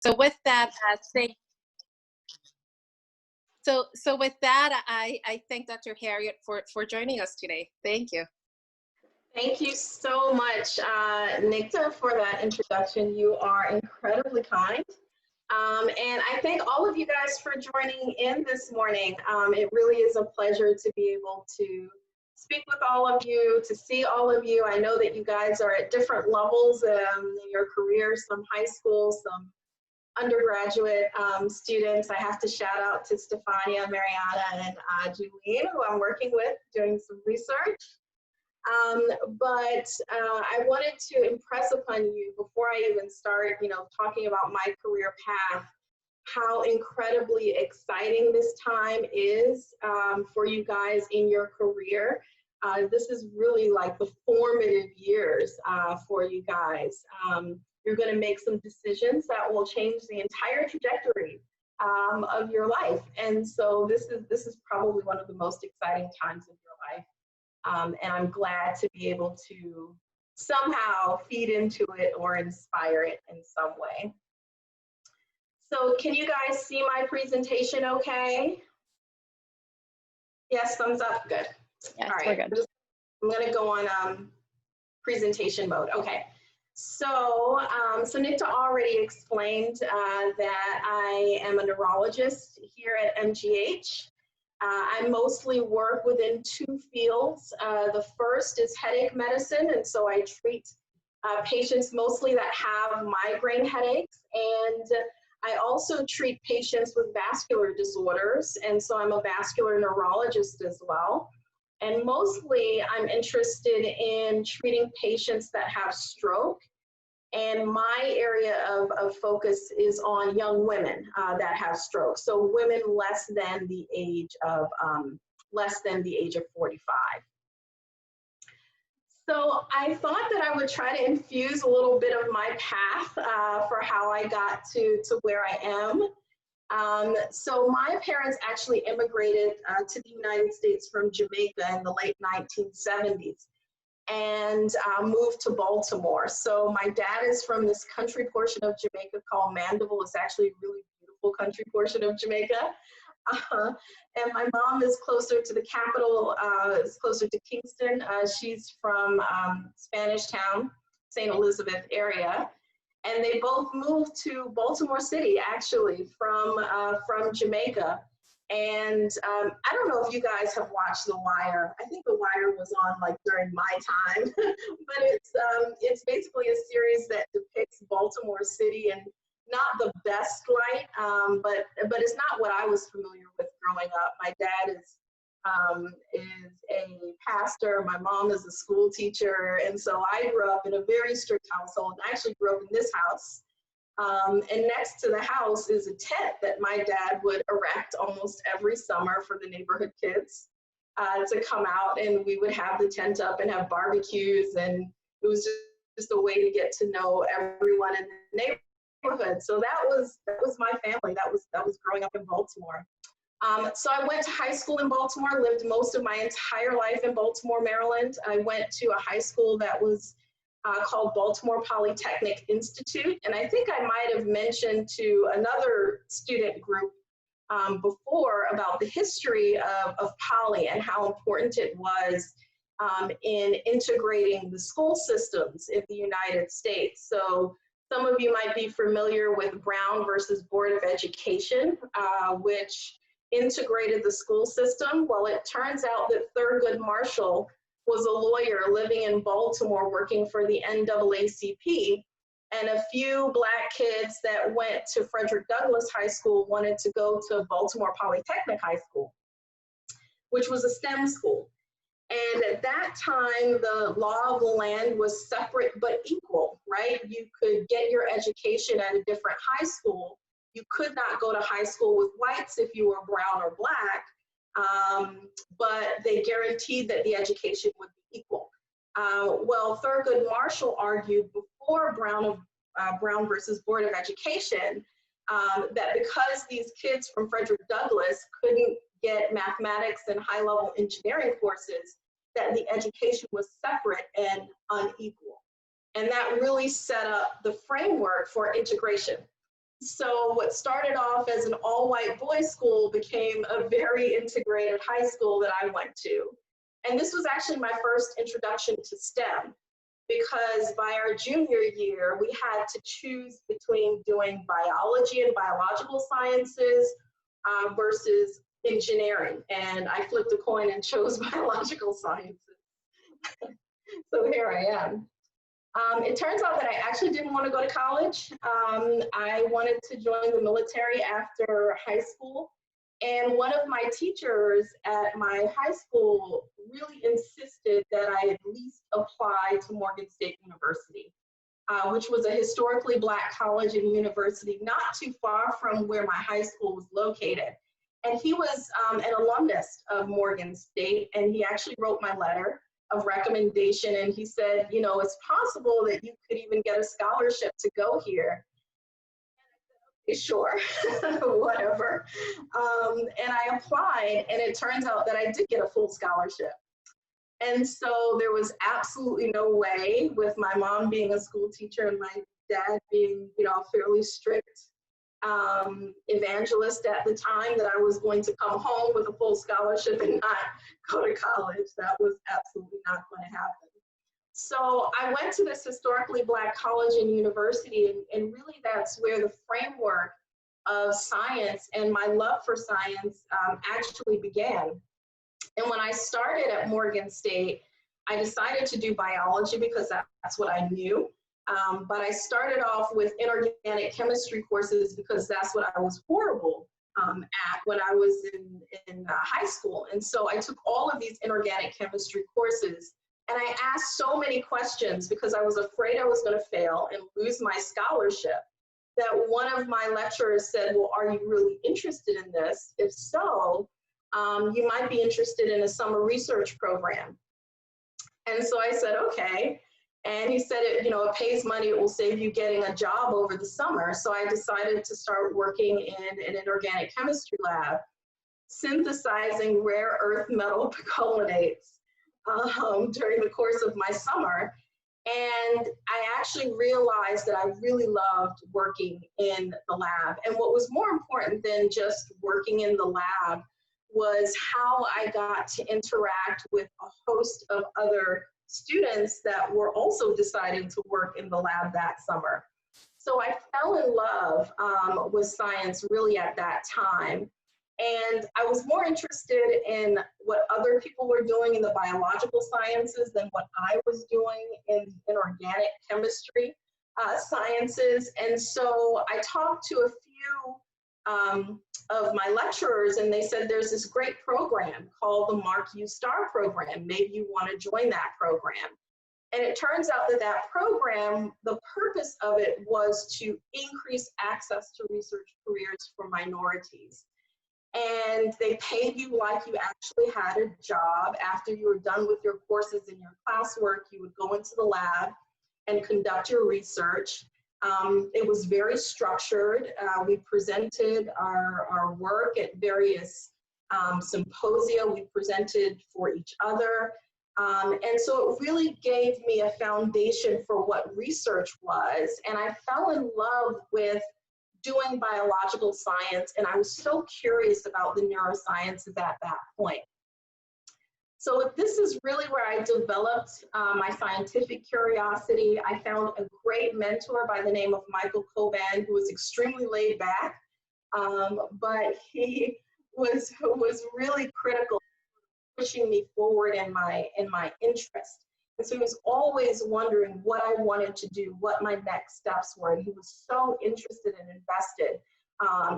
So with that, so with that, I thank Dr. Harriott for joining us today. Thank you. Thank you so much, Nikta, for that introduction. You are incredibly kind. And I thank all of you guys for joining in this morning. It really is a pleasure to be able to speak with all of you, to see all of you. I know that you guys are at different levels in your career, some high school, some undergraduate students. I have to shout out to Stefania, Mariana, and Julian, who I'm working with doing some research. But I wanted to impress upon you before I even start, talking about my career path, how incredibly exciting this time is for you guys in your career. This is really like the formative years for you guys. You're going to make some decisions that will change the entire trajectory of your life, and so this is probably one of the most exciting times of your life. And I'm glad to be able to somehow feed into it or inspire it in some way. So can you guys see my presentation okay? Yes, thumbs up, good. Yes, all right, we're good. I'm gonna go on presentation mode, okay. So, so Nikta already explained that I am a neurologist here at MGH. I mostly work within two fields. The first is headache medicine, and so I treat patients mostly that have migraine headaches, and I also treat patients with vascular disorders, and so I'm a vascular neurologist as well. And mostly I'm interested in treating patients that have stroke, and my area of focus is on young women that have stroke. So women less than the age of 45. So I thought that I would try to infuse a little bit of my path for how I got to where I am. So my parents actually immigrated to the United States from Jamaica in the late 1970s. And moved to Baltimore. So my dad is from this country portion of Jamaica called Mandeville. It's actually a really beautiful country portion of Jamaica. And my mom is closer to the capital, is closer to Kingston. She's from Spanish Town, St. Elizabeth area. And they both moved to Baltimore City, actually, from Jamaica. And I don't know if you guys have watched The Wire. I think The Wire was on like during my time, but it's basically a series that depicts Baltimore City in not the best light, but it's not what I was familiar with growing up. My dad is a pastor. My mom is a school teacher, and so I grew up in a very strict household. I actually grew up in this house. And next to the house is a tent that my dad would erect almost every summer for the neighborhood kids to come out, and we would have the tent up and have barbecues, and it was just a way to get to know everyone in the neighborhood. So that was my family. That was growing up in Baltimore. So I went to high school in Baltimore, lived most of my entire life in Baltimore, Maryland. I went to a high school that was called Baltimore Polytechnic Institute. And I think I might have mentioned to another student group before about the history of Poly and how important it was in integrating the school systems in the United States. So some of you might be familiar with Brown versus Board of Education, which integrated the school system. Well, it turns out that Thurgood Marshall was a lawyer living in Baltimore working for the NAACP, and a few Black kids that went to Frederick Douglass High School wanted to go to Baltimore Polytechnic High School, which was a STEM school. And at that time, the law of the land was separate but equal, right? You could get your education at a different high school. You could not go to high school with whites if you were brown or Black. But they guaranteed that the education would be equal. Well, Thurgood Marshall argued before Brown versus Board of Education that because these kids from Frederick Douglass couldn't get mathematics and high-level engineering courses, that the education was separate and unequal. And that really set up the framework for integration. So what started off as an all-white boys' school became a very integrated high school that I went to. And this was actually my first introduction to STEM, because by our junior year, we had to choose between doing biology and biological sciences versus engineering. And I flipped a coin and chose biological sciences. So here I am. It turns out that I actually didn't want to go to college. I wanted to join the military after high school. And one of my teachers at my high school really insisted that I at least apply to Morgan State University, which was a historically Black college and university not too far from where my high school was located. And he was an alumnus of Morgan State, and he actually wrote my letter of recommendation, and he said, you know, it's possible that you could even get a scholarship to go here. Sure, whatever. And I applied, and it turns out that I did get a full scholarship. And so there was absolutely no way, with my mom being a school teacher and my dad being, you know, a fairly strict evangelist at the time, that I was going to come home with a full scholarship and not go to college. That was absolutely not going to happen. So I went to this historically Black college and university, and really that's where the framework of science and my love for science actually began. And when I started at Morgan State, I decided to do biology because that's what I knew. But I started off with inorganic chemistry courses because that's what I was horrible at when I was in high school. And so I took all of these inorganic chemistry courses, and I asked so many questions because I was afraid I was going to fail and lose my scholarship, that one of my lecturers said, well, are you really interested in this? If so, you might be interested in a summer research program. And so I said, okay. And he said, you know, it pays money, it will save you getting a job over the summer. So I decided to start working in an inorganic chemistry lab, synthesizing rare earth metal picolinates during the course of my summer. And I actually realized that I really loved working in the lab. And what was more important than just working in the lab was how I got to interact with a host of other students that were also deciding to work in the lab that summer. So I fell in love with science really at that time. And I was more interested in what other people were doing in the biological sciences than what I was doing in inorganic chemistry sciences. And so I talked to a few of my lecturers, and they said, there's this great program called the Mark U Star program. Maybe you want to join that program. And it turns out that that program, the purpose of it was to increase access to research careers for minorities. And they paid you like you actually had a job. After you were done with your courses and your classwork, you would go into the lab and conduct your research. It was very structured. We presented our work at various symposia. We presented for each other. And so it really gave me a foundation for what research was. And I fell in love with doing biological science, and I was so curious about the neurosciences at that point. So this is really where I developed my scientific curiosity. I found a great mentor by the name of Michael Coban, who was extremely laid back, but he was really critical, pushing me forward in my interest. And so he was always wondering what I wanted to do, what my next steps were. And he was so interested and invested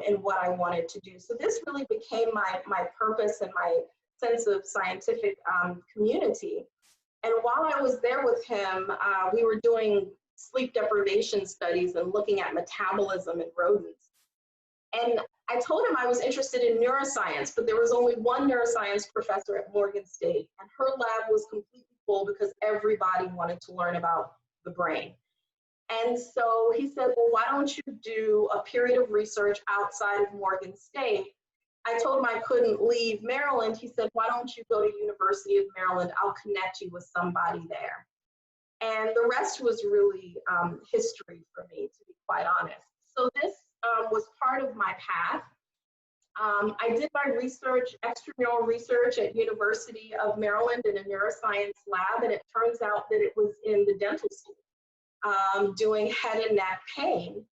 in what I wanted to do. So this really became my purpose and my sense of scientific community. And while I was there with him, we were doing sleep deprivation studies and looking at metabolism in rodents. And I told him I was interested in neuroscience, but there was only one neuroscience professor at Morgan State, and her lab was completely full because everybody wanted to learn about the brain. And so he said, well, why don't you do a period of research outside of Morgan State? I told him I couldn't leave Maryland. He said, why don't you go to University of Maryland? I'll connect you with somebody there. And the rest was really history for me, to be quite honest. So this was part of my path. I did my research, extramural research at University of Maryland in a neuroscience lab, and it turns out that it was in the dental school, doing head and neck pain.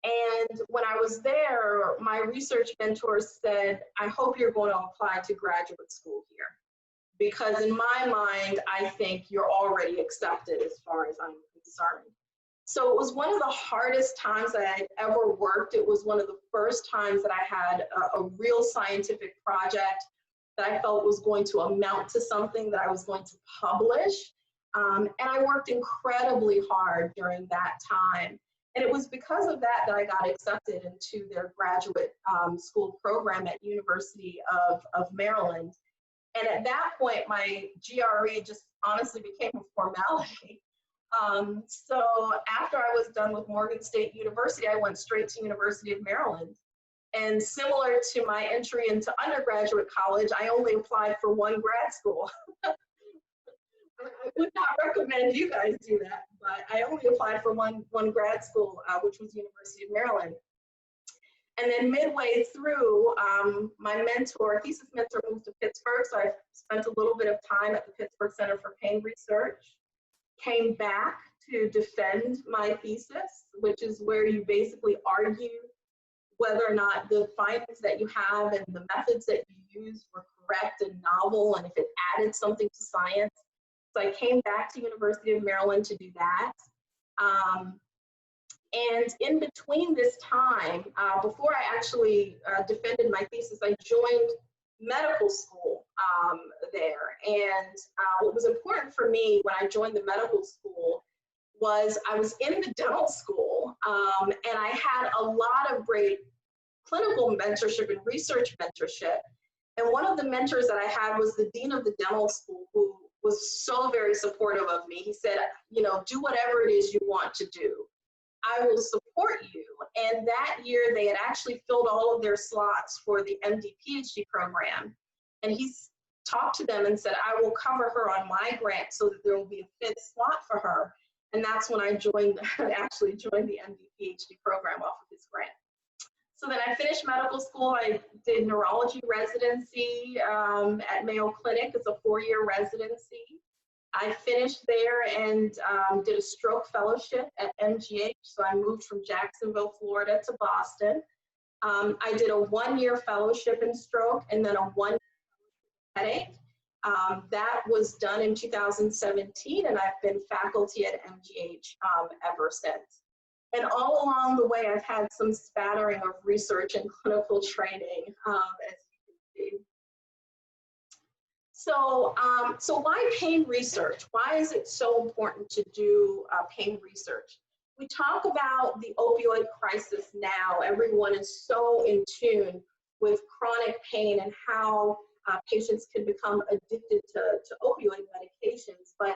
And when I was there, my research mentor said, I hope you're going to apply to graduate school here, because in my mind, I think you're already accepted as far as I'm concerned. So it was one of the hardest times that I'd ever worked. It was one of the first times that I had a real scientific project that I felt was going to amount to something that I was going to publish. And I worked incredibly hard during that time. And it was because of that that I got accepted into their graduate school program at University of Maryland. And at that point, my GRE just honestly became a formality. So after I was done with Morgan State University, I went straight to University of Maryland. And similar to my entry into undergraduate college, I only applied for one grad school. I would not recommend you guys do that, but I only applied for one grad school, which was University of Maryland. And then midway through, my thesis mentor moved to Pittsburgh, so I spent a little bit of time at the Pittsburgh Center for Pain Research, came back to defend my thesis, which is where you basically argue whether or not the findings that you have and the methods that you use were correct and novel, and if it added something to science. So I came back to University of Maryland to do that. And in between this time, before I actually defended my thesis, I joined medical school there. And what was important for me when I joined the medical school was I was in the dental school, and I had a lot of great clinical mentorship and research mentorship. And one of the mentors that I had was the dean of the dental school, who was so very supportive of me. He said, you know, do whatever it is you want to do. I will support you. And that year they had actually filled all of their slots for the MD PhD program. And he talked to them and said, I will cover her on my grant so that there will be a fifth slot for her. And that's when I actually joined the MD PhD program off of his grant. So then I finished medical school. I did neurology residency at Mayo Clinic. It's a 4-year residency. I finished there and did a stroke fellowship at MGH. So I moved from Jacksonville, Florida to Boston. I did a 1-year fellowship in stroke and then a 1-year headache. That was done in 2017, and I've been faculty at MGH ever since. And all along the way, I've had some spattering of research and clinical training, as you can see. So, so why pain research? Why is it so important to do pain research? We talk about the opioid crisis now. Everyone is so in tune with chronic pain and how patients can become addicted to opioid medications. But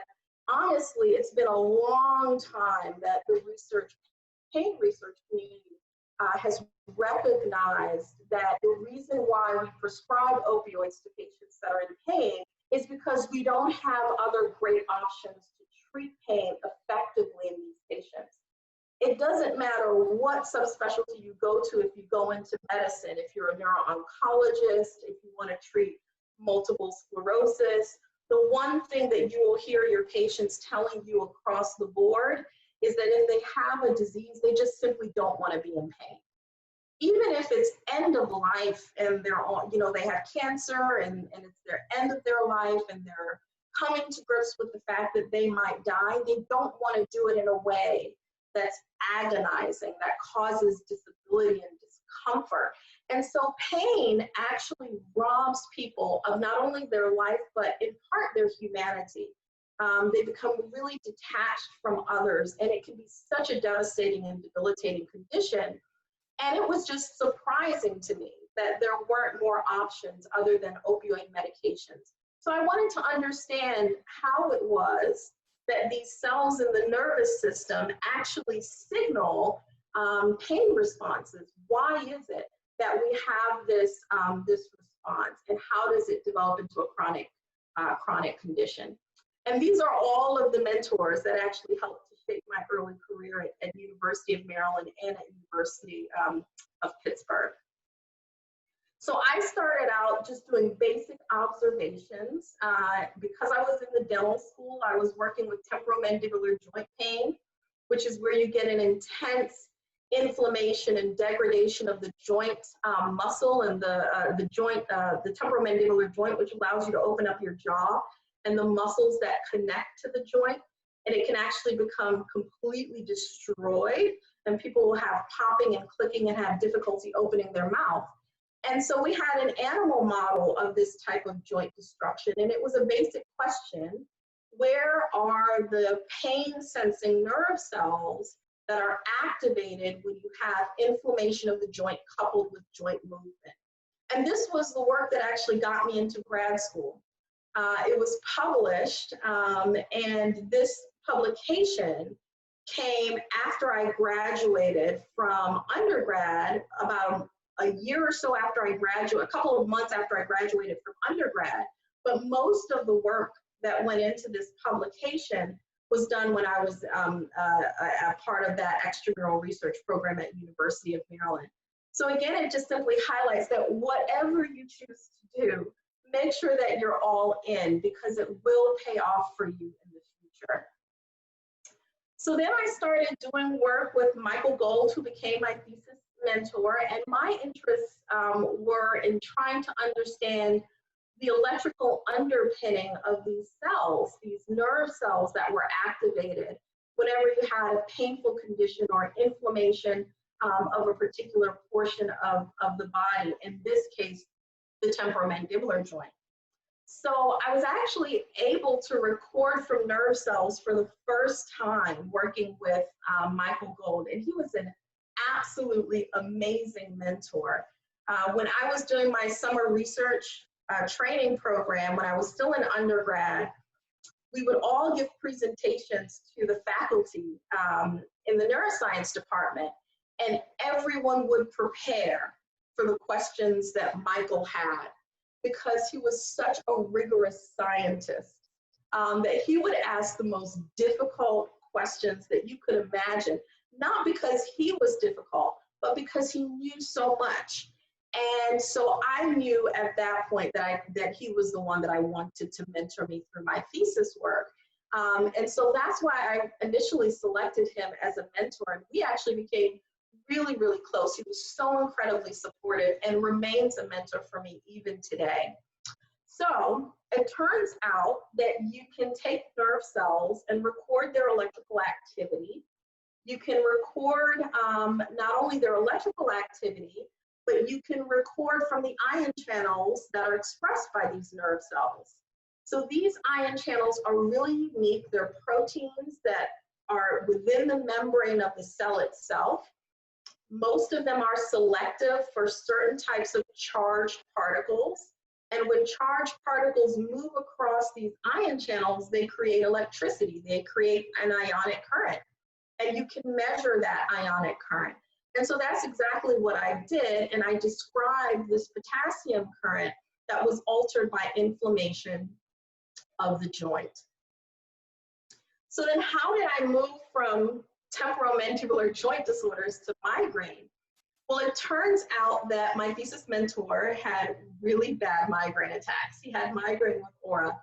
honestly, it's been a long time that the pain research community has recognized that the reason why we prescribe opioids to patients that are in pain is because we don't have other great options to treat pain effectively in these patients. It doesn't matter what subspecialty you go to, if you go into medicine, if you're a neuro-oncologist, if you want to treat multiple sclerosis, the one thing that you will hear your patients telling you across the board is that if they have a disease, they just simply don't want to be in pain. Even if it's end of life and they're on, you know, they have cancer and it's their end of their life and they're coming to grips with the fact that they might die, they don't want to do it in a way that's agonizing, that causes disability and discomfort. And so pain actually robs people of not only their life, but in part their humanity. They become really detached from others, and it can be such a devastating and debilitating condition. And it was just surprising to me that there weren't more options other than opioid medications. So I wanted to understand how it was that these cells in the nervous system actually signal pain responses. Why is it that we have this response, and how does it develop into a chronic condition? And these are all of the mentors that actually helped to take my early career at University of Maryland and at University of Pittsburgh. So I started out just doing basic observations. Because I was in the dental school, I was working with temporomandibular joint pain, which is where you get an intense inflammation and degradation of the joint muscle and the joint, the temporomandibular joint, which allows you to open up your jaw, and the muscles that connect to the joint. And it can actually become completely destroyed, and people will have popping and clicking and have difficulty opening their mouth. And so we had an animal model of this type of joint destruction, and it was a basic question: where are the pain sensing nerve cells that are activated when you have inflammation of the joint coupled with joint movement? And this was the work that actually got me into grad school. It was published, and this publication came after I graduated from undergrad, about a year or so after I graduated, a couple of months after I graduated from undergrad. But most of the work that went into this publication was done when I was a part of that extramural research program at University of Maryland. So again, it just simply highlights that whatever you choose to do, make sure that you're all in, because it will pay off for you in the future. So then I started doing work with Michael Gold, who became my thesis mentor, and my interests were in trying to understand the electrical underpinning of these cells, these nerve cells that were activated whenever you had a painful condition or inflammation of a particular portion of the body, in this case, the temporomandibular joint. So I was actually able to record from nerve cells for the first time working with Michael Gold, and he was an absolutely amazing mentor. When I was doing my summer research training program, when I was still in undergrad, we would all give presentations to the faculty in the neuroscience department, and everyone would prepare for the questions that Michael had, because he was such a rigorous scientist that he would ask the most difficult questions that you could imagine, not because he was difficult, but because he knew so much. And so I knew at that point that he was the one that I wanted to mentor me through my thesis work. And so that's why I initially selected him as a mentor. And we actually became really, really close. He was so incredibly supportive and remains a mentor for me even today. So it turns out that you can take nerve cells and record their electrical activity. You can record not only their electrical activity, but you can record from the ion channels that are expressed by these nerve cells. So these ion channels are really unique. They're proteins that are within the membrane of the cell itself. Most of them are selective for certain types of charged particles. And when charged particles move across these ion channels, they create electricity. They create an ionic current. And you can measure that ionic current. And so that's exactly what I did. And I described this potassium current that was altered by inflammation of the joint. So then how did I move from temporomandibular joint disorders to migraine? Well, it turns out that my thesis mentor had really bad migraine attacks. He had migraine with aura,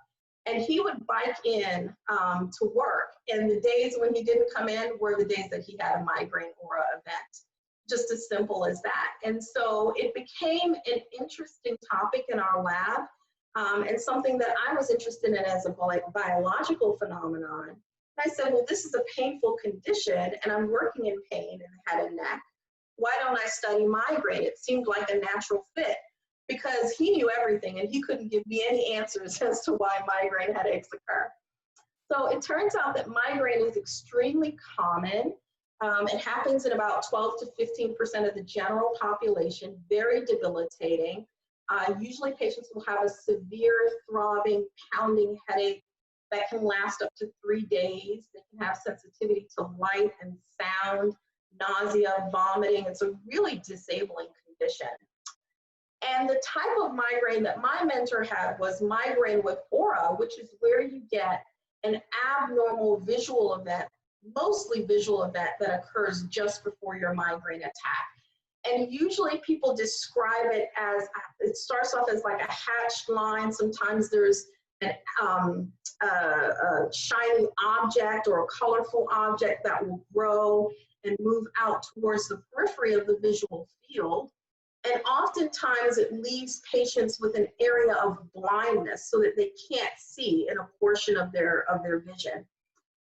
and he would bike in to work. And the days when he didn't come in were the days that he had a migraine aura event. Just as simple as that. And so it became an interesting topic in our lab, and something that I was interested in as a biological phenomenon. I said, well, this is a painful condition, and I'm working in pain in the head and neck. Why don't I study migraine? It seemed like a natural fit, because he knew everything, and he couldn't give me any answers as to why migraine headaches occur. So it turns out that migraine is extremely common. It happens in about 12 to 15% of the general population, very debilitating. Usually patients will have a severe throbbing, pounding headache that can last up to 3 days. They can have sensitivity to light and sound, nausea, vomiting. It's a really disabling condition. And the type of migraine that my mentor had was migraine with aura, which is where you get an abnormal visual event mostly visual event that occurs just before your migraine attack. And usually people describe it as, it starts off as like a hatched line. Sometimes there's a shiny object or a colorful object that will grow and move out towards the periphery of the visual field. And oftentimes it leaves patients with an area of blindness so that they can't see in a portion of their vision.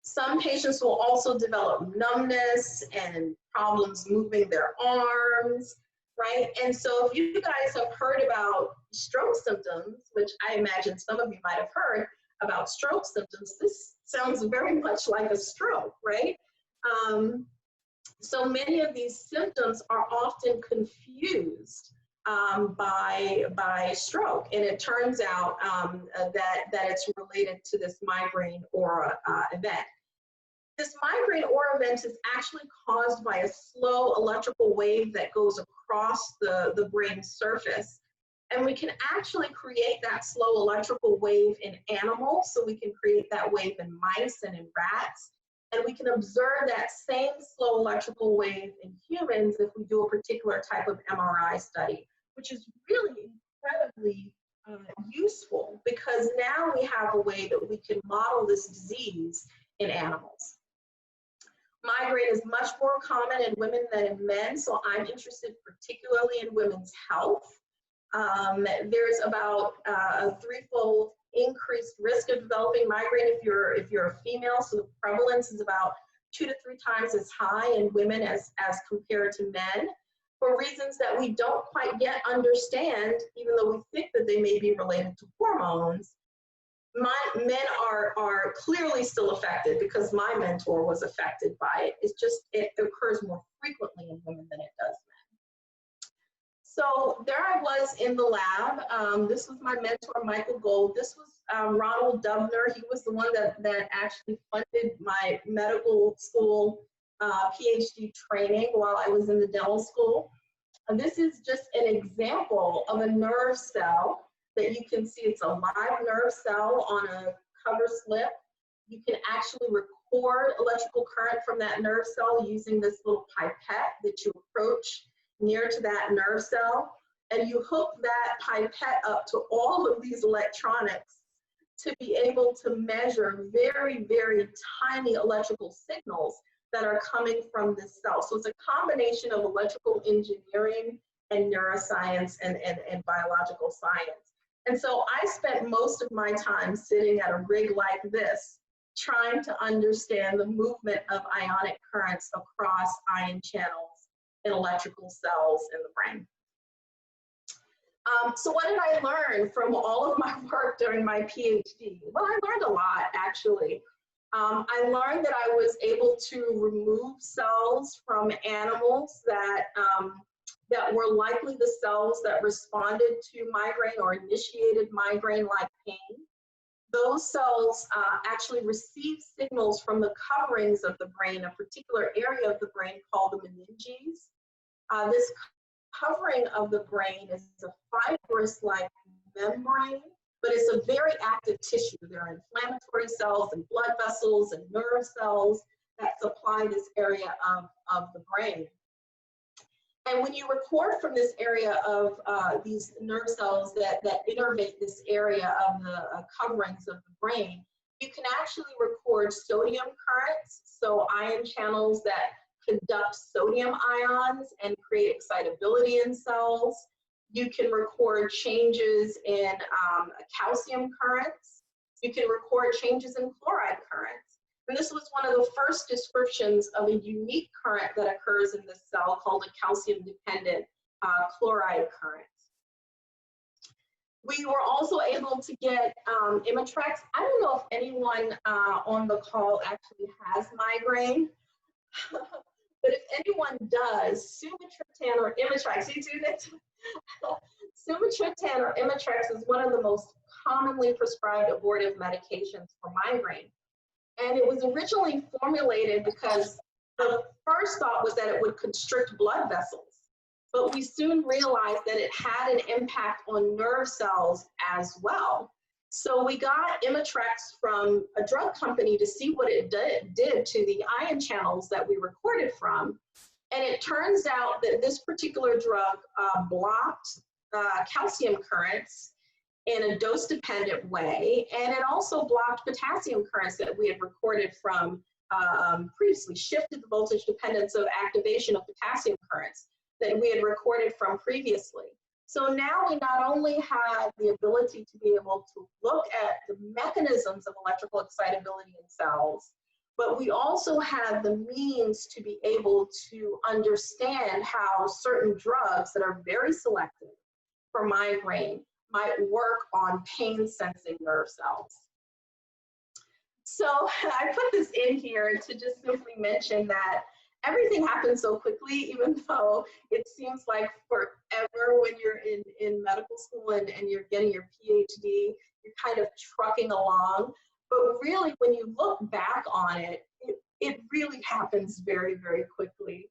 Some patients will also develop numbness and problems moving their arms, right? And so if you guys have heard about stroke symptoms, which I imagine some of you might have heard about stroke symptoms, this sounds very much like a stroke, right? So many of these symptoms are often confused by stroke, and it turns out that it's related to this migraine aura event. This migraine aura event is actually caused by a slow electrical wave that goes across the brain surface. And we can actually create that slow electrical wave in animals, so we can create that wave in mice and in rats. And we can observe that same slow electrical wave in humans if we do a particular type of MRI study, which is really incredibly useful, because now we have a way that we can model this disease in animals. Migraine is much more common in women than in men, so I'm interested particularly in women's health. There's about a threefold increased risk of developing migraine if you're a female, so the prevalence is about 2 to 3 times as high in women as compared to men, for reasons that we don't quite yet understand, even though we think that they may be related to hormones. Men are clearly still affected, because my mentor was affected by it. It's just, it occurs more frequently in women than it does men. So there I was in the lab. This was my mentor, Michael Gold. This was Ronald Dubner. He was the one that actually funded my medical school PhD training while I was in the dental school. And this is just an example of a nerve cell that you can see. It's a live nerve cell on a cover slip. You can actually record electrical current from that nerve cell using this little pipette that you approach near to that nerve cell. And you hook that pipette up to all of these electronics to be able to measure very, very tiny electrical signals that are coming from this cell. So it's a combination of electrical engineering and neuroscience and biological science. And so I spent most of my time sitting at a rig like this, trying to understand the movement of ionic currents across ion channels in electrical cells in the brain. So what did I learn from all of my work during my PhD? Well, I learned a lot, actually. I learned that I was able to remove cells from animals that were likely the cells that responded to migraine or initiated migraine-like pain. Those cells actually receive signals from the coverings of the brain, a particular area of the brain called the meninges. This covering of the brain is a fibrous-like membrane, but it's a very active tissue. There are inflammatory cells and blood vessels and nerve cells that supply this area of the brain. And when you record from this area of these nerve cells that innervate this area of the coverings of the brain, you can actually record sodium currents, so ion channels that conduct sodium ions and create excitability in cells. You can record changes in calcium currents. You can record changes in chloride currents. And this was one of the first descriptions of a unique current that occurs in this cell called a calcium-dependent chloride current. We were also able to get Imitrex. I don't know if anyone on the call actually has migraine, but if anyone does, sumatriptan or Imitrex, you do that? Sumatriptan or Imitrex is one of the most commonly prescribed abortive medications for migraine. And it was originally formulated because the first thought was that it would constrict blood vessels. But we soon realized that it had an impact on nerve cells as well. So we got Imitrex from a drug company to see what it did to the ion channels that we recorded from. And it turns out that this particular drug blocked calcium currents in a dose-dependent way, and it also blocked potassium currents that we had recorded from previously, shifted the voltage dependence of activation of potassium currents that we had recorded from previously. So now we not only have the ability to be able to look at the mechanisms of electrical excitability in cells, but we also have the means to be able to understand how certain drugs that are very selective for migraine might work on pain-sensing nerve cells. So I put this in here to just simply mention that everything happens so quickly, even though it seems like forever when you're in medical school and you're getting your PhD, you're kind of trucking along. But really, when you look back on it, it really happens very, very quickly.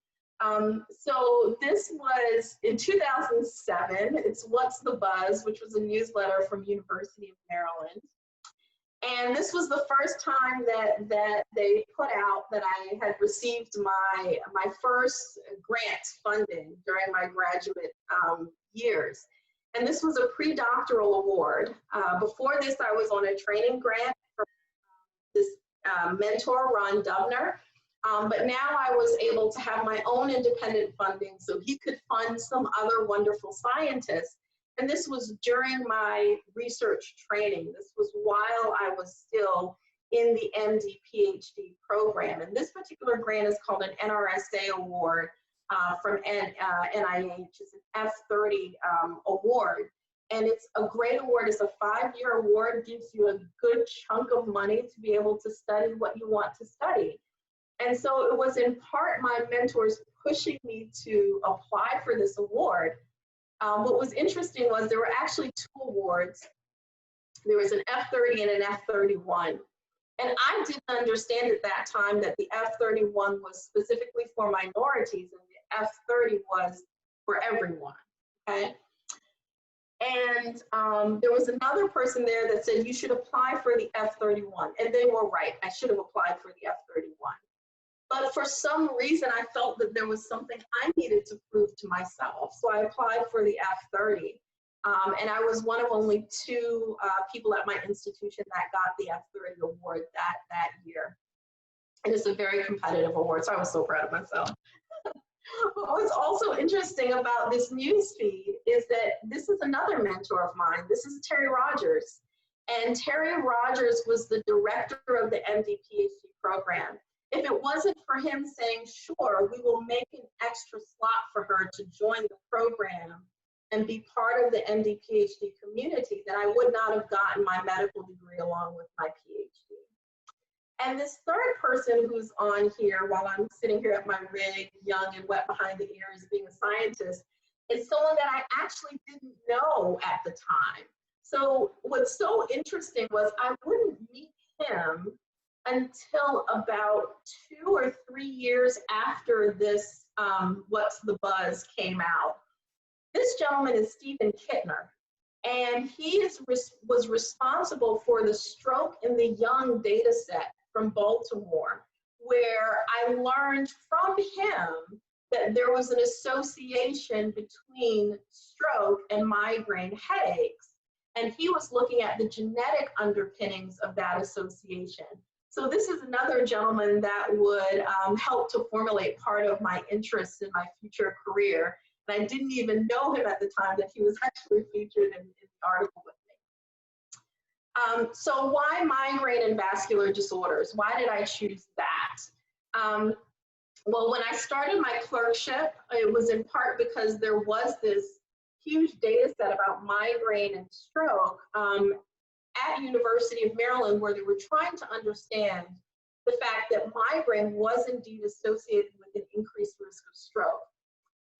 So this was in 2007. It's What's the Buzz, which was a newsletter from University of Maryland. And this was the first time that they put out that I had received my first grant funding during my graduate years. And this was a pre-doctoral award. Before this, I was on a training grant from this mentor, Ron Dubner. But now I was able to have my own independent funding so he could fund some other wonderful scientists. And this was during my research training. This was while I was still in the MD PhD program. And this particular grant is called an NRSA award from NIH. It's an F30 award. And it's a great award. It's a 5-year award. It gives you a good chunk of money to be able to study what you want to study. And so it was in part my mentors pushing me to apply for this award. What was interesting was there were actually 2 awards. There was an F30 and an F31. And I didn't understand at that time that the F31 was specifically for minorities and the F30 was for everyone, okay? And there was another person there that said, you should apply for the F31. And they were right, I should have applied for the F31. But for some reason, I felt that there was something I needed to prove to myself. So I applied for the F30. And I was one of only 2 people at my institution that got the F30 award that year. And it's a very competitive award, so I was so proud of myself. What was also interesting about this news feed is that this is another mentor of mine. This is Terry Rogers. And Terry Rogers was the director of the MD PhD program. If it wasn't for him saying, sure, we will make an extra slot for her to join the program and be part of the MD PhD community, then I would not have gotten my medical degree along with my PhD. And this third person who's on here while I'm sitting here at my rig, young and wet behind the ears, being a scientist, is someone that I actually didn't know at the time. So what's so interesting was I wouldn't meet him until about 2 or 3 years after this What's the Buzz came out. This gentleman is Stephen Kittner, and he was responsible for the Stroke in the Young data set from Baltimore, where I learned from him that there was an association between stroke and migraine headaches, and he was looking at the genetic underpinnings of that association. So this is another gentleman that would help to formulate part of my interests in my future career. And I didn't even know him at the time that he was actually featured in the article with me. So why migraine and vascular disorders? Why did I choose that? Well, when I started my clerkship, it was in part because there was this huge data set about migraine and stroke at University of Maryland, where they were trying to understand the fact that migraine was indeed associated with an increased risk of stroke.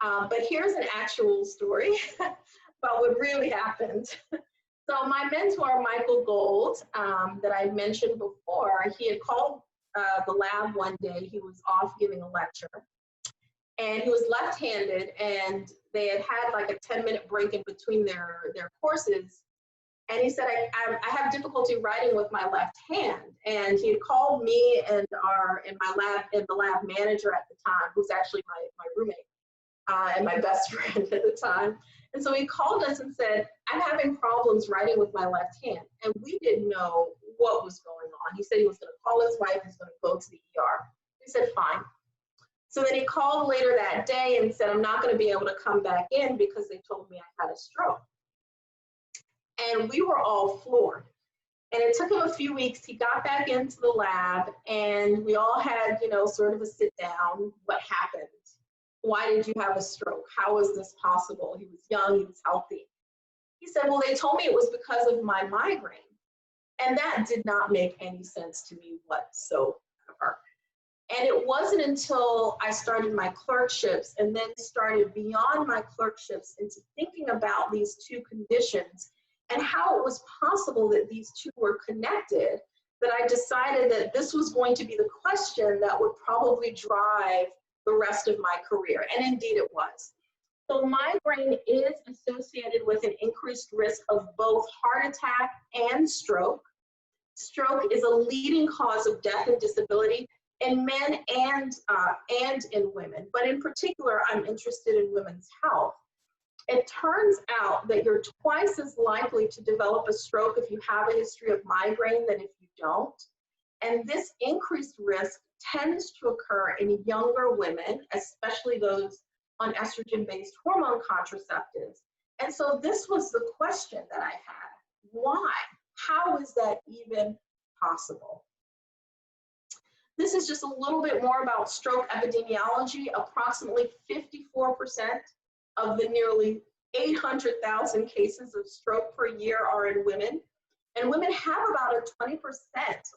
But here's an actual story about what really happened. So my mentor, Michael Gold, that I mentioned before, he had called the lab one day. He was off giving a lecture, and he was left-handed, and they had like a 10-minute break in between their courses. And he said, I have difficulty writing with my left hand. And he had called me and the lab manager at the time, who's actually my roommate and my best friend at the time. And so he called us and said, I'm having problems writing with my left hand. And we didn't know what was going on. He said he was going to call his wife, he's going to go to the ER. We said, fine. So then he called later that day and said, I'm not going to be able to come back in because they told me I had a stroke. And we were all floored. And it took him a few weeks. He got back into the lab and we all had, sort of a sit down. What happened? Why did you have a stroke? How is this possible? He was young, he was healthy. He said, well, they told me it was because of my migraine. And that did not make any sense to me whatsoever. And it wasn't until I started my clerkships and then started beyond my clerkships into thinking about these two conditions and how it was possible that these two were connected that I decided that this was going to be the question that would probably drive the rest of my career. And indeed it was. So migraine is associated with an increased risk of both heart attack and stroke. Stroke is a leading cause of death and disability in men and in women, but in particular, I'm interested in women's health. It turns out that you're twice as likely to develop a stroke if you have a history of migraine than if you don't. And this increased risk tends to occur in younger women, especially those on estrogen-based hormone contraceptives. And so this was the question that I had. Why? How is that even possible? This is just a little bit more about stroke epidemiology. Approximately 54% of the nearly 800,000 cases of stroke per year are in women. And women have about a 20%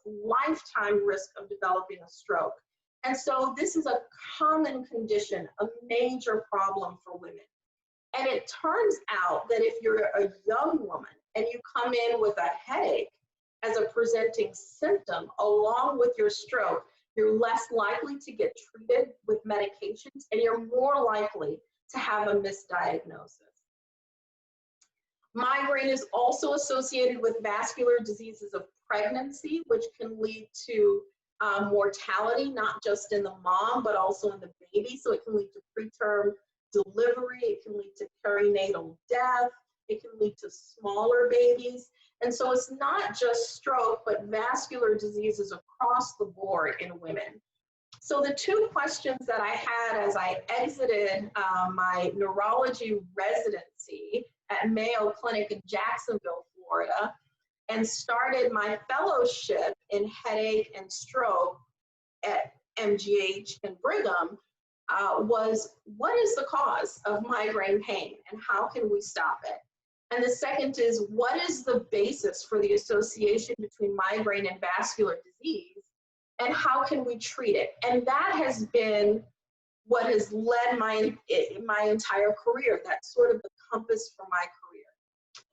lifetime risk of developing a stroke. And so this is a common condition, a major problem for women. And it turns out that if you're a young woman and you come in with a headache as a presenting symptom along with your stroke, you're less likely to get treated with medications and you're more likely to have a misdiagnosis. Migraine is also associated with vascular diseases of pregnancy, which can lead to mortality, not just in the mom, but also in the baby. So it can lead to preterm delivery, it can lead to perinatal death, it can lead to smaller babies. And so it's not just stroke, but vascular diseases across the board in women. So the two questions that I had as I exited my neurology residency at Mayo Clinic in Jacksonville, Florida, and started my fellowship in headache and stroke at MGH and Brigham was, what is the cause of migraine pain and how can we stop it? And the second is, what is the basis for the association between migraine and vascular disease and how can we treat it? And that has been what has led my entire career. That's sort of the compass for my career.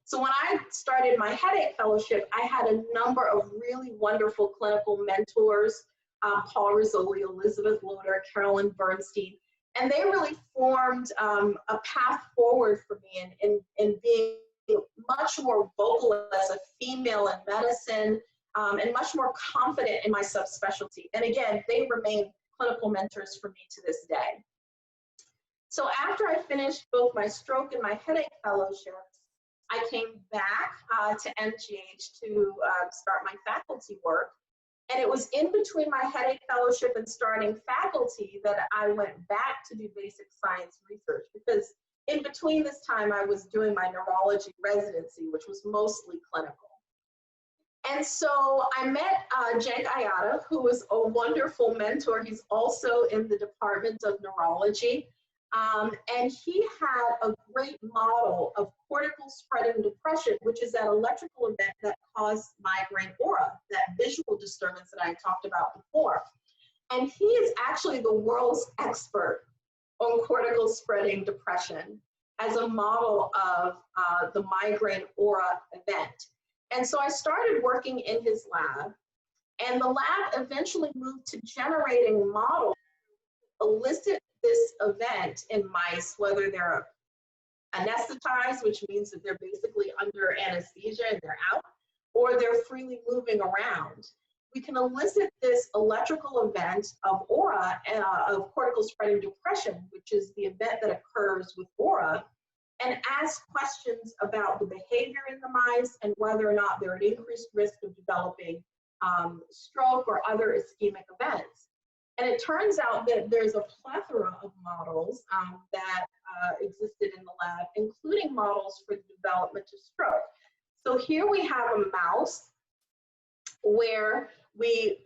So when I started my headache fellowship, I had a number of really wonderful clinical mentors, Paul Rizzoli, Elizabeth Loder, Carolyn Bernstein, and they really formed a path forward for me in being much more vocal as a female in medicine and much more confident in my subspecialty. And again, they remain clinical mentors for me to this day. So after I finished both my stroke and my headache fellowships, I came back to MGH to start my faculty work. And it was in between my headache fellowship and starting faculty that I went back to do basic science research, because in between this time I was doing my neurology residency, which was mostly clinical. And so I met Cenk Ayada, who was a wonderful mentor. He's also in the Department of Neurology. And he had a great model of cortical spreading depression, which is that electrical event that caused migraine aura, that visual disturbance that I talked about before. And he is actually the world's expert on cortical spreading depression as a model of the migraine aura event. And so I started working in his lab, and the lab eventually moved to generating models to elicit this event in mice, whether they're anesthetized, which means that they're basically under anesthesia and they're out, or they're freely moving around. We can elicit this electrical event of aura, of cortical spreading depression, which is the event that occurs with aura, and ask questions about the behavior in the mice and whether or not they're at increased risk of developing stroke or other ischemic events. And it turns out that there's a plethora of models that existed in the lab, including models for the development of stroke. So here we have a mouse where we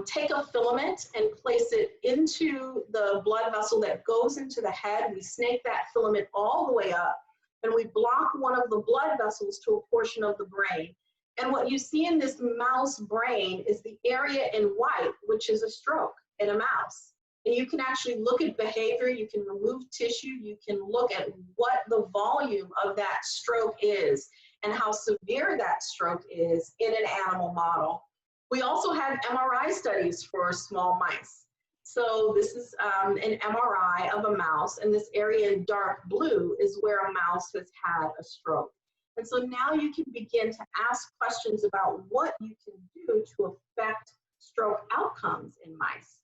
take a filament and place it into the blood vessel that goes into the head. We snake that filament all the way up, and we block one of the blood vessels to a portion of the brain. And what you see in this mouse brain is the area in white, which is a stroke in a mouse. And you can actually look at behavior, you can remove tissue, you can look at what the volume of that stroke is and how severe that stroke is in an animal model. We also have MRI studies for small mice. So this is an MRI of a mouse, and this area in dark blue is where a mouse has had a stroke. And so now you can begin to ask questions about what you can do to affect stroke outcomes in mice.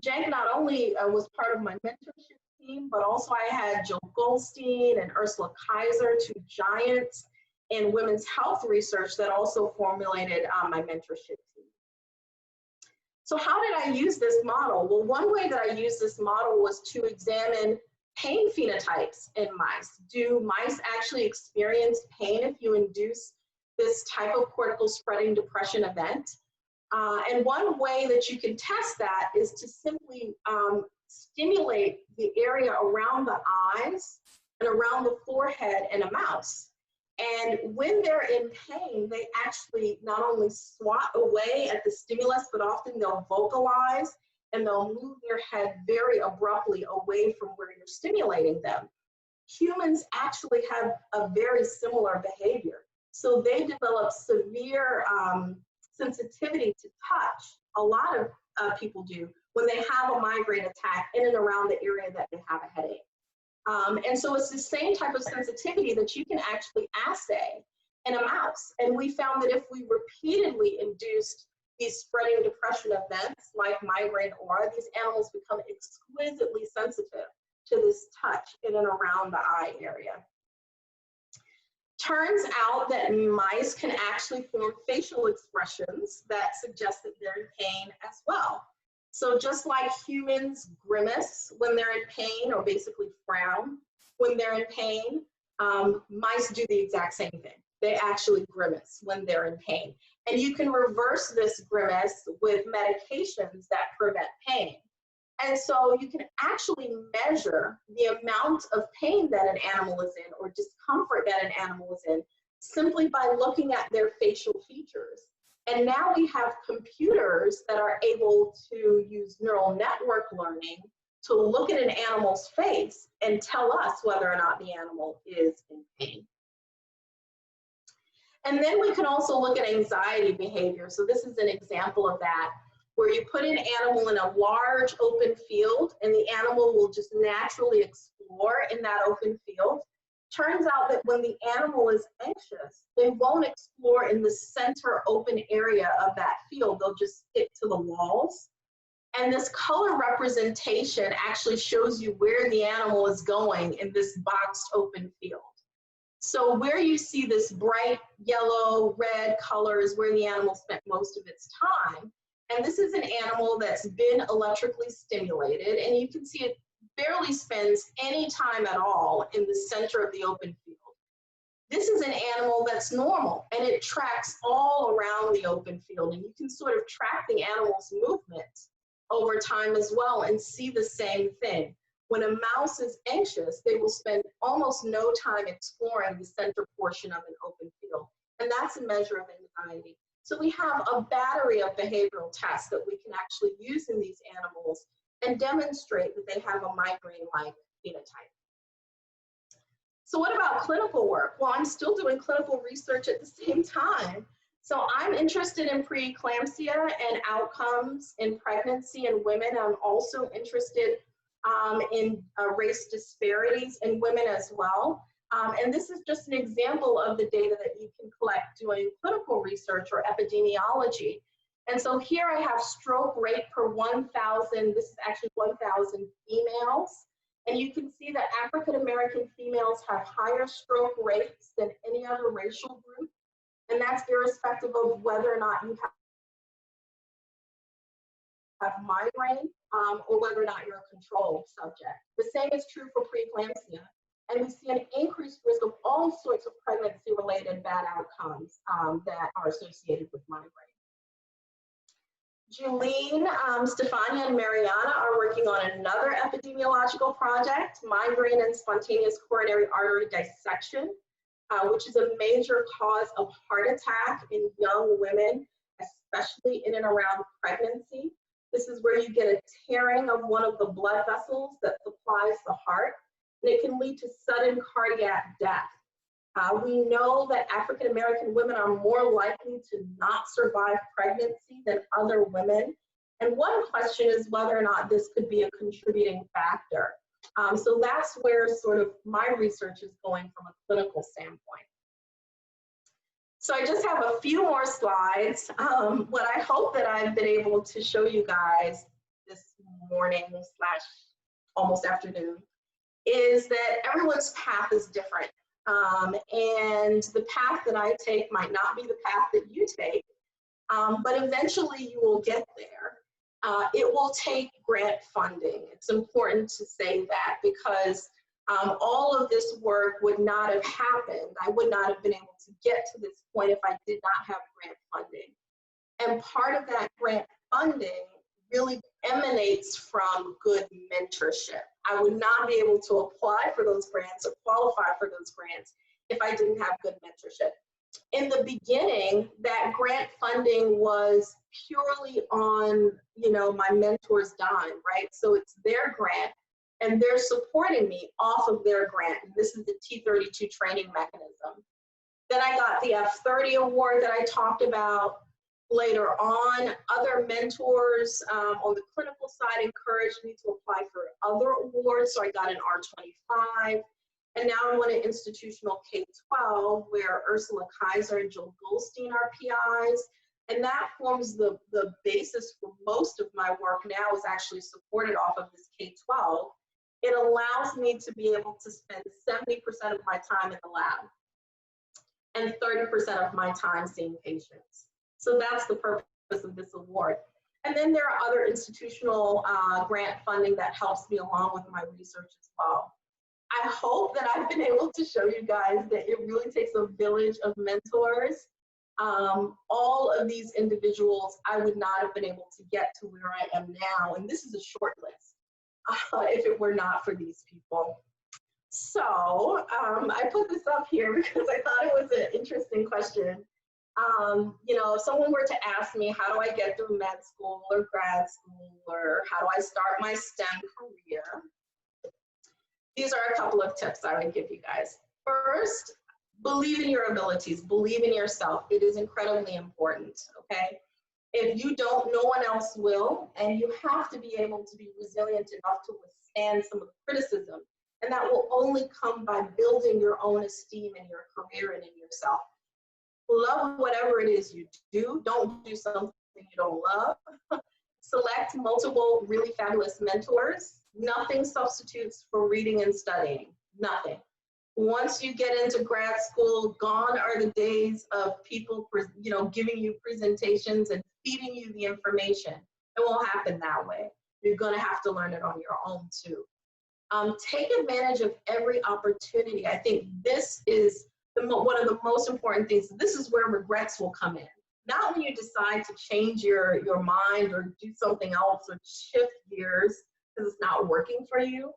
Jen not only was part of my mentorship team, but also I had Jill Goldstein and Ursula Kaiser, two giants in women's health research that also formulated my mentorship team. So how did I use this model? Well, one way that I used this model was to examine pain phenotypes in mice. Do mice actually experience pain if you induce this type of cortical spreading depression event? And one way that you can test that is to simply stimulate the area around the eyes and around the forehead in a mouse. And when they're in pain, they actually not only swat away at the stimulus, but often they'll vocalize and they'll move their head very abruptly away from where you're stimulating them. Humans actually have a very similar behavior. So they develop severe sensitivity to touch. A lot of people do when they have a migraine attack in and around the area that they have a headache. And so it's the same type of sensitivity that you can actually assay in a mouse. And we found that if we repeatedly induced these spreading depression events like migraine aura, these animals become exquisitely sensitive to this touch in and around the eye area. Turns out that mice can actually form facial expressions that suggest that they're in pain as well. So just like humans grimace when they're in pain, or basically frown when they're in pain, mice do the exact same thing. They actually grimace when they're in pain. And you can reverse this grimace with medications that prevent pain. And so you can actually measure the amount of pain that an animal is in, or discomfort that an animal is in, simply by looking at their facial features. And now we have computers that are able to use neural network learning to look at an animal's face and tell us whether or not the animal is in pain. And then we can also look at anxiety behavior. So this is an example of that, where you put an animal in a large open field and the animal will just naturally explore in that open field. Turns out that when the animal is anxious, they won't explore in the center open area of that field. They'll just stick to the walls. And this color representation actually shows you where the animal is going in this boxed open field. So where you see this bright yellow, red color is where the animal spent most of its time. And this is an animal that's been electrically stimulated, and you can see it barely spends any time at all in the center of the open field. This is an animal that's normal, and it tracks all around the open field, and you can sort of track the animal's movement over time as well and see the same thing. When a mouse is anxious, they will spend almost no time exploring the center portion of an open field, and that's a measure of anxiety. So we have a battery of behavioral tests that we can actually use in these animals and demonstrate that they have a migraine-like phenotype. So what about clinical work? Well, I'm still doing clinical research at the same time. So I'm interested in preeclampsia and outcomes in pregnancy in women. I'm also interested in race disparities in women as well. And this is just an example of the data that you can collect doing clinical research or epidemiology. And so here I have stroke rate per 1,000, this is actually 1,000 females. And you can see that African-American females have higher stroke rates than any other racial group. And that's irrespective of whether or not you have migraine or whether or not you're a control subject. The same is true for preeclampsia. And we see an increased risk of all sorts of pregnancy-related bad outcomes that are associated with migraine. Julene, Stefania, and Mariana are working on another epidemiological project, migraine and spontaneous coronary artery dissection, which is a major cause of heart attack in young women, especially in and around pregnancy. This is where you get a tearing of one of the blood vessels that supplies the heart, and it can lead to sudden cardiac death. We know that African-American women are more likely to not survive pregnancy than other women. And one question is whether or not this could be a contributing factor. So that's where sort of my research is going from a clinical standpoint. So I just have a few more slides. What I hope that I've been able to show you guys this morning / almost afternoon is that everyone's path is different. And the path that I take might not be the path that you take, but eventually you will get there. It will take grant funding. It's important to say that because all of this work would not have happened. I would not have been able to get to this point if I did not have grant funding. And part of that grant funding really emanates from good mentorship. I would not be able to apply for those grants or qualify for those grants if I didn't have good mentorship. In the beginning, that grant funding was purely on, my mentor's dime, right? So it's their grant and they're supporting me off of their grant. And this is the T32 training mechanism. Then I got the F30 award that I talked about. Later on, other mentors on the clinical side encouraged me to apply for other awards, so I got an R25. And now I'm on an institutional K-12 where Ursula Kaiser and Joel Goldstein are PIs. And that forms the basis for most of my work now is actually supported off of this K-12. It allows me to be able to spend 70% of my time in the lab and 30% of my time seeing patients. So that's the purpose of this award. And then there are other institutional grant funding that helps me along with my research as well. I hope that I've been able to show you guys that it really takes a village of mentors. All of these individuals, I would not have been able to get to where I am now. And this is a short list if it were not for these people. So I put this up here because I thought it was an interesting question. If someone were to ask me, how do I get through med school or grad school, or how do I start my STEM career? These are a couple of tips I would give you guys. First, believe in your abilities, believe in yourself. It is incredibly important, okay? If you don't, no one else will, and you have to be able to be resilient enough to withstand some of the criticism, and that will only come by building your own esteem in your career and in yourself. Love whatever it is you do. Don't do something you don't love. Select multiple really fabulous mentors. Nothing substitutes for reading and studying. Nothing. Once you get into grad school, gone are the days of people, giving you presentations and feeding you the information. It won't happen that way. You're going to have to learn it on your own too. Take advantage of every opportunity. I think this is one of the most important things. This is where regrets will come in. Not when you decide to change your mind or do something else or shift gears because it's not working for you.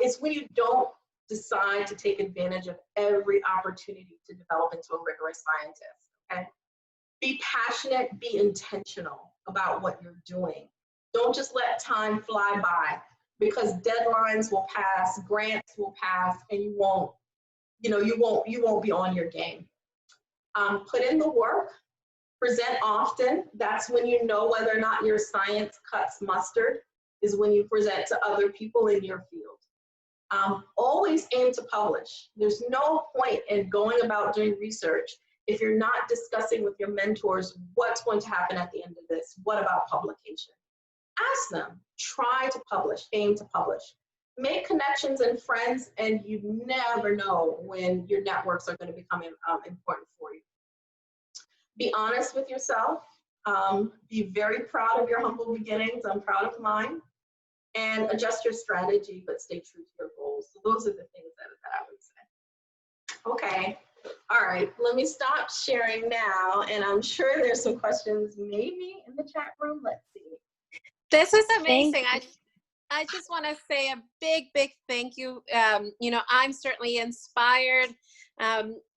It's when you don't decide to take advantage of every opportunity to develop into a rigorous scientist, okay? Be passionate, be intentional about what you're doing. Don't just let time fly by because deadlines will pass, grants will pass, and you won't be on your game. Put in the work, present often. That's when you know whether or not your science cuts mustard. is when you present to other people in your field. Always aim to publish. There's no point in going about doing research if you're not discussing with your mentors what's going to happen at the end of this. What about publication? Ask them, try to publish, aim to publish. Make connections and friends, and you never know when your networks are going to become important for you. Be honest with yourself. Be very proud of your humble beginnings. I'm proud of mine. And adjust your strategy, but stay true to your goals. So those are the things that I would say. Okay. All right. Let me stop sharing now. And I'm sure there's some questions maybe in the chat room. Let's see. This is amazing. I just want to say a big, big thank you. You know, I'm certainly inspired.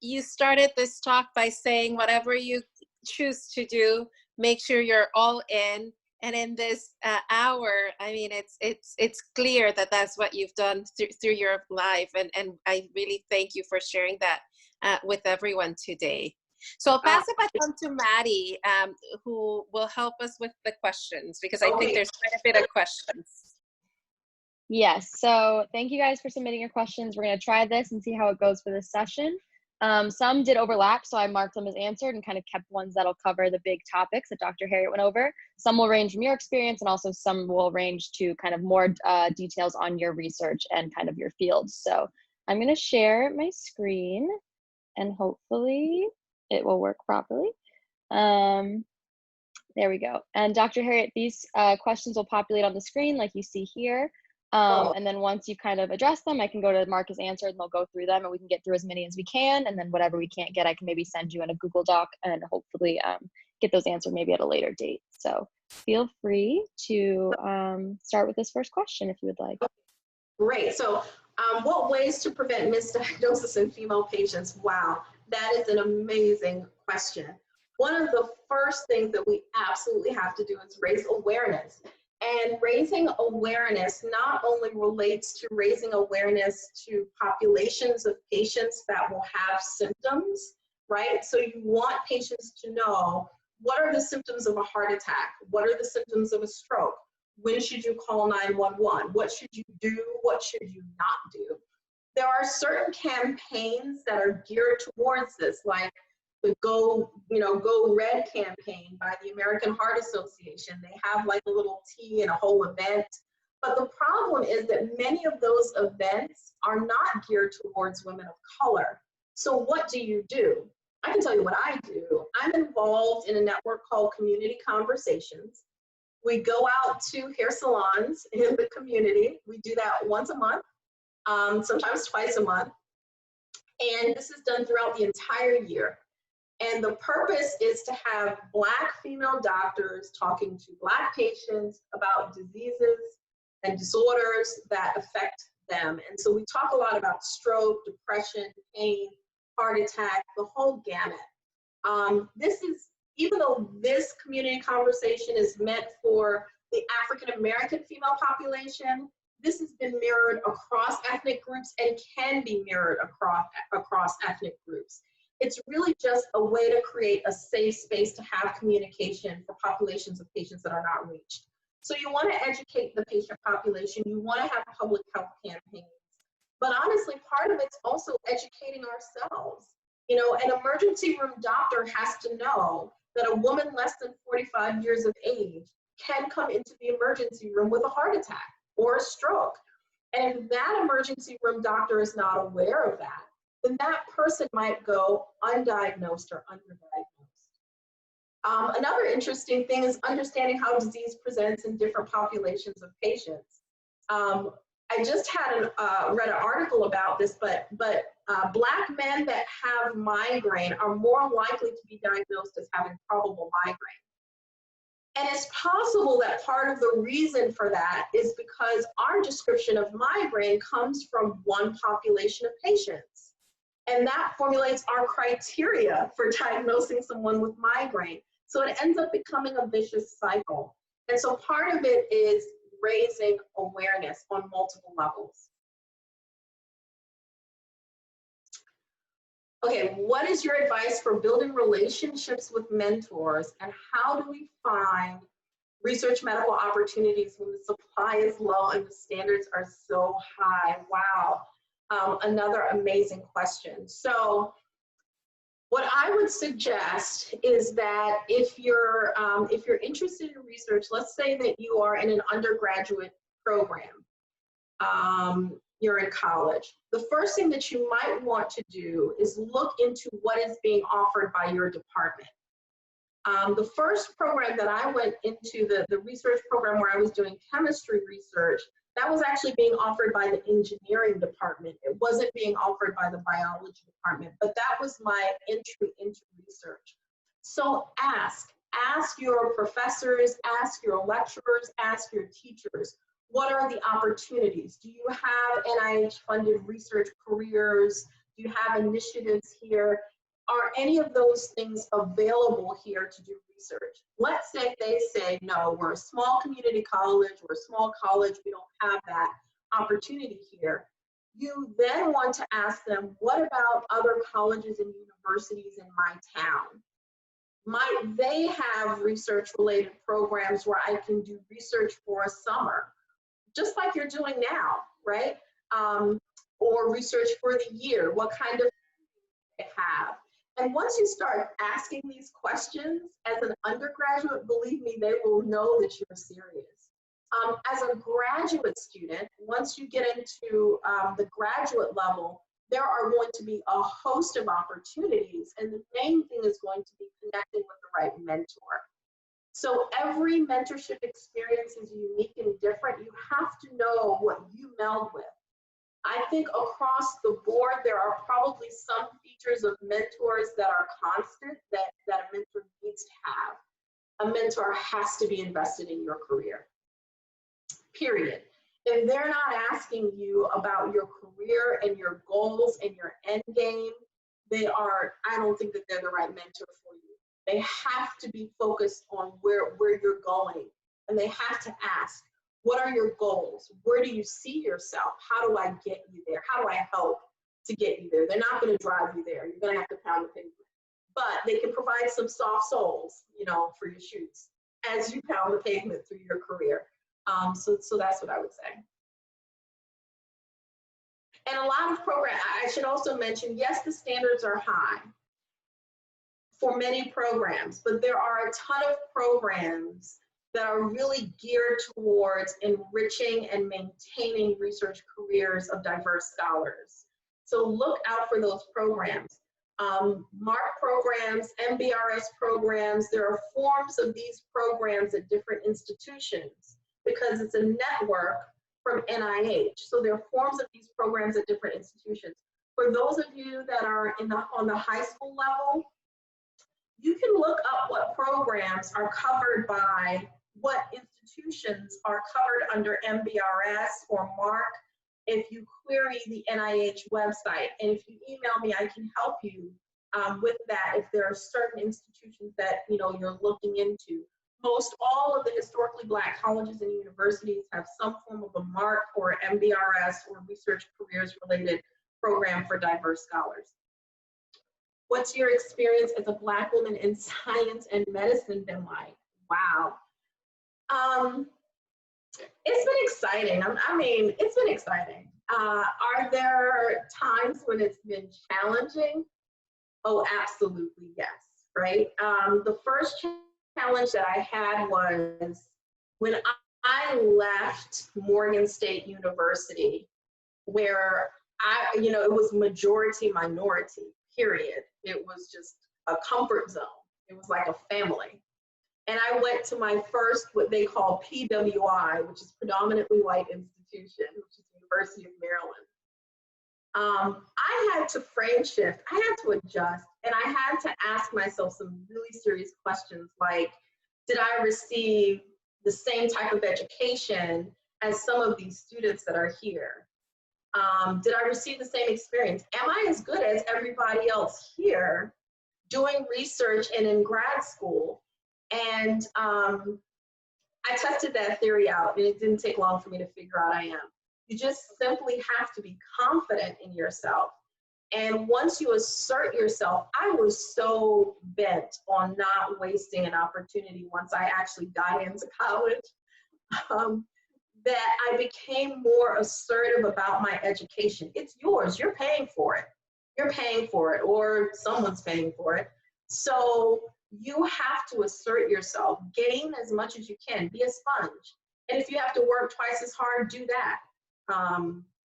You started this talk by saying whatever you choose to do, make sure you're all in. And in this hour, I mean, it's clear that that's what you've done through your life. And I really thank you for sharing that with everyone today. So I'll pass it back on to Maddie, who will help us with the questions, because I think there's quite a bit of questions. Yes, so thank you guys for submitting your questions. We're going to try this and see how it goes for this session. Some did overlap, so I marked them as answered and kind of kept ones that'll cover the big topics that Dr. Harriott went over. Some will range from your experience, and also some will range to kind of more details on your research and kind of your field. So I'm going to share my screen, and hopefully it will work properly. There we go. And Dr. Harriott, these questions will populate on the screen like you see here. And then once you kind of address them, I can go to mark as answered, and they'll go through them, and we can get through as many as we can. And then whatever we can't get, I can maybe send you in a Google Doc and hopefully get those answered maybe at a later date. So feel free to start with this first question if you would like. Great. So what ways to prevent misdiagnosis in female patients? Wow, that is an amazing question. One of the first things that we absolutely have to do is raise awareness. And raising awareness not only relates to raising awareness to populations of patients that will have symptoms, right? So you want patients to know, what are the symptoms of a heart attack? What are the symptoms of a stroke? When should you call 911? What should you do? What should you not do? There are certain campaigns that are geared towards this, like the Go Red campaign by the American Heart Association. They have like a little tea and a whole event. But the problem is that many of those events are not geared towards women of color. So what do? I can tell you what I do. I'm involved in a network called Community Conversations. We go out to hair salons in the community. We do that once a month, sometimes twice a month. And this is done throughout the entire year. And the purpose is to have Black female doctors talking to Black patients about diseases and disorders that affect them. And so we talk a lot about stroke, depression, pain, heart attack, the whole gamut. Even though this community conversation is meant for the African American female population, this has been mirrored across ethnic groups and can be mirrored across ethnic groups. It's really just a way to create a safe space to have communication for populations of patients that are not reached. So you want to educate the patient population, you want to have public health campaigns, but honestly, part of it's also educating ourselves. You know, an emergency room doctor has to know that a woman less than 45 years of age can come into the emergency room with a heart attack or a stroke. And if that emergency room doctor is not aware of that, then that person might go undiagnosed or underdiagnosed. Another interesting thing is understanding how disease presents in different populations of patients. I just had read an article about this, but Black men that have migraine are more likely to be diagnosed as having probable migraine. And it's possible that part of the reason for that is because our description of migraine comes from one population of patients. And that formulates our criteria for diagnosing someone with migraine. So it ends up becoming a vicious cycle. And so part of it is raising awareness on multiple levels. Okay, what is your advice for building relationships with mentors, and how do we find Research medical opportunities when the supply is low and the standards are so high. Wow. Another amazing question. So what I would suggest is that if you're interested in research, let's say that you are in an undergraduate program, you're in college. The first thing that you might want to do is look into what is being offered by your department. The first program that I went into, the research program where I was doing chemistry research, that was actually being offered by the engineering department. It wasn't being offered by the biology department, but that was my entry into research. So ask your professors, ask your lecturers, ask your teachers, what are the opportunities? Do you have NIH-funded research careers? Do you have initiatives here? Are any of those things available here to do research? Let's say they say, no, we're a small community college, we're a small college, we don't have that opportunity here. You then want to ask them, what about other colleges and universities in my town? Might they have research-related programs where I can do research for a summer? Just like you're doing now, right? Or research for the year, what kind of they have. And once you start asking these questions as an undergraduate, believe me, they will know that you're serious. As a graduate student, once you get into the graduate level, there are going to be a host of opportunities, and the main thing is going to be connecting with the right mentor. So every mentorship experience is unique and different. You have to know what you meld with. I think across the board, there are probably some features of mentors that are constant that a mentor needs to have. A mentor has to be invested in your career, period. If they're not asking you about your career and your goals and your end game, I don't think that they're the right mentor for you. They have to be focused on where you're going, and they have to ask, what are your goals? Where do you see yourself? How do I get you there? How do I help to get you there? They're not going to drive you there. You're going to have to pound the pavement. But they can provide some soft soles, for your shoes as you pound the pavement through your career. So that's what I would say. And a lot of programs, I should also mention, yes, the standards are high for many programs, but there are a ton of programs that are really geared towards enriching and maintaining research careers of diverse scholars. So look out for those programs. MARC programs, MBRS programs, there are forms of these programs at different institutions because it's a network from NIH. So there are forms of these programs at different institutions. For those of you that are on the high school level, you can look up what programs are covered by what institutions are covered under MBRS or MARC if you query the NIH website. And if you email me, I can help you with that if there are certain institutions that you're looking into. Most all of the historically Black colleges and universities have some form of a MARC or MBRS or research careers related program for diverse scholars. What's your experience as a Black woman in science and medicine been like? Wow. It's been exciting. It's been exciting. Are there times when it's been challenging? Oh, absolutely, yes, right? The first challenge that I had was when I left Morgan State University, where it was majority minority, period. It was just a comfort zone. It was like a family. And I went to my first, what they call PWI, which is predominantly white institution, which is University of Maryland. I had to frame shift, I had to adjust, and I had to ask myself some really serious questions like, did I receive the same type of education as some of these students that are here? Did I receive the same experience? Am I as good as everybody else here doing research and in grad school? And I tested that theory out, and it didn't take long for me to figure out I am. You just simply have to be confident in yourself. And once you assert yourself, I was so bent on not wasting an opportunity once I actually got into college, that I became more assertive about my education. It's yours, you're paying for it. You're paying for it, or someone's paying for it. So you have to assert yourself, gain as much as you can, be a sponge. And if you have to work twice as hard, do that.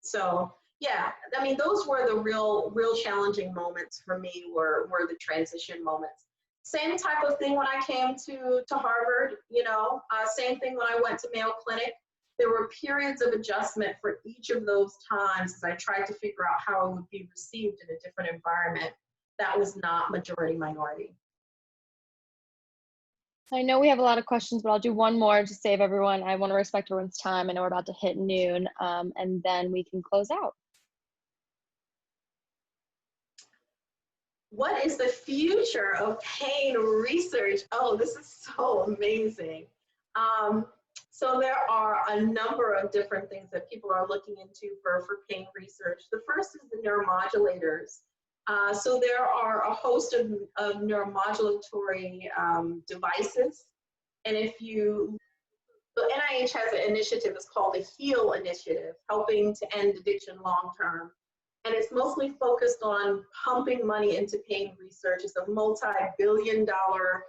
So yeah, I mean, those were the real challenging moments for me, were the transition moments. Same type of thing when I came to Harvard, same thing when I went to Mayo Clinic. There were periods of adjustment for each of those times as I tried to figure out how I would be received in a different environment that was not majority minority. I know we have a lot of questions, but I'll do one more to save everyone. I want to respect everyone's time. I know we're about to hit noon, and then we can close out. What is the future of pain research? Oh, this is so amazing. So there are a number of different things that people are looking into for pain research. The first is the neuromodulators. So there are a host of neuromodulatory devices. And the NIH has an initiative, it's called the HEAL Initiative, helping to end addiction long-term. And it's mostly focused on pumping money into pain research. It's a multi-billion-dollar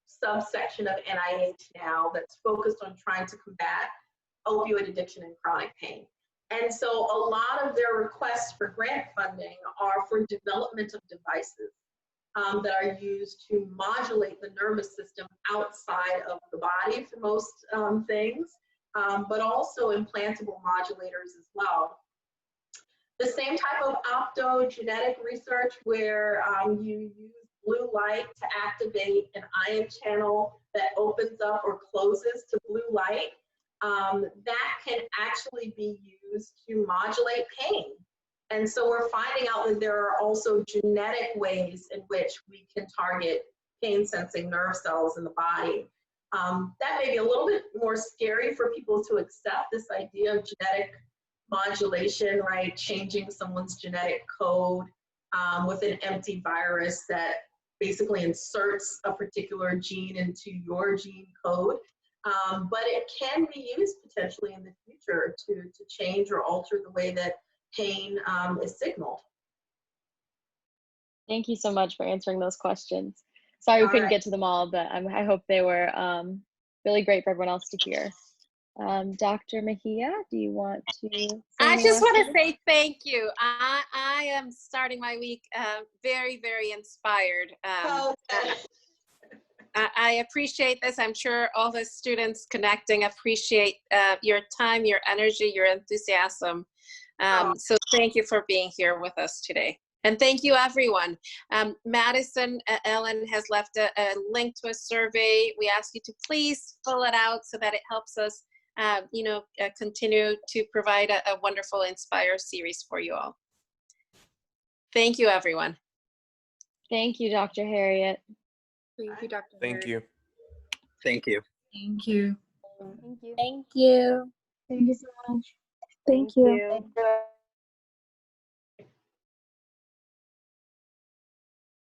subsection of NIH now that's focused on trying to combat opioid addiction and chronic pain. And so a lot of their requests for grant funding are for development of devices that are used to modulate the nervous system outside of the body for most things, but also implantable modulators as well. The same type of optogenetic research where you use blue light to activate an ion channel that opens up or closes to blue light, that can actually be used to modulate pain. And so we're finding out that there are also genetic ways in which we can target pain-sensing nerve cells in the body. That may be a little bit more scary for people to accept, this idea of genetic modulation, right? Changing someone's genetic code with an empty virus that basically inserts a particular gene into your gene code. But it can be used potentially in the future to change or alter the way that pain is signaled. Thank you so much for answering those questions. Sorry we couldn't get to them all, but I hope they were really great for everyone else to hear. Dr. Mejia, do you want to? I just want to say thank you. I am starting my week very, very inspired. I appreciate this. I'm sure all the students connecting appreciate your time, your energy, your enthusiasm. So thank you for being here with us today. And thank you, everyone. Madison, Ellen has left a link to a survey. We ask you to please fill it out so that it helps us continue to provide a wonderful Inspire series for you all. Thank you, everyone. Thank you, Dr. Harriott. Thank you, Dr. Thank you. Thank you. Thank you. Thank you. Thank you. Thank you so much. Thank you.